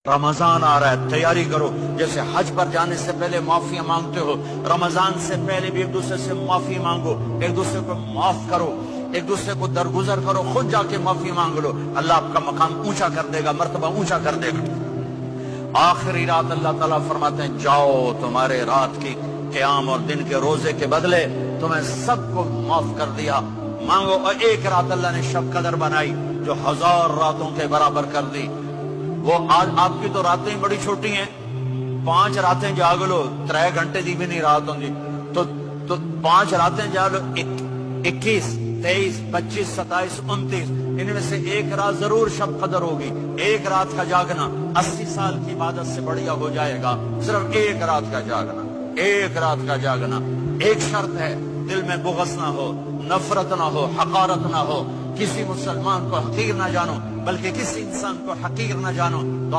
رمضان آ رہا ہے، تیاری کرو. جیسے حج پر جانے سے پہلے معافیاں مانگتے ہو، رمضان سے پہلے بھی ایک دوسرے سے معافی مانگو، ایک دوسرے کو معاف کرو، ایک دوسرے کو درگزر کرو، خود جا کے معافی مانگ لو. اللہ آپ کا مقام اونچا کر دے گا، مرتبہ اونچا کر دے گا. آخری رات اللہ تعالیٰ فرماتے ہیں جاؤ، تمہارے رات کی قیام اور دن کے روزے کے بدلے تمہیں سب کو معاف کر دیا. مانگو. اور ایک رات اللہ نے شب قدر بنائی جو 1000 راتوں کے برابر کر دی. وہ آج آپ کی تو راتیں بڑی چھوٹی ہیں، 5 راتیں جاگ لو، 3 گھنٹے دی بھی نہیں رات ہوں گی تو 5 راتیں جاگ لو، 21 23 25 27 29 ان میں سے ایک رات ضرور شب قدر ہوگی. ایک رات کا جاگنا 80 سال کی عبادت سے بڑھیا ہو جائے گا. صرف ایک رات کا جاگنا، ایک رات کا جاگنا. ایک شرط ہے، دل میں بغض نہ ہو، نفرت نہ ہو، حقارت نہ ہو. کسی مسلمان کو حقیر نہ جانو، بلکہ کسی انسان کو حقیر نہ جانو. تو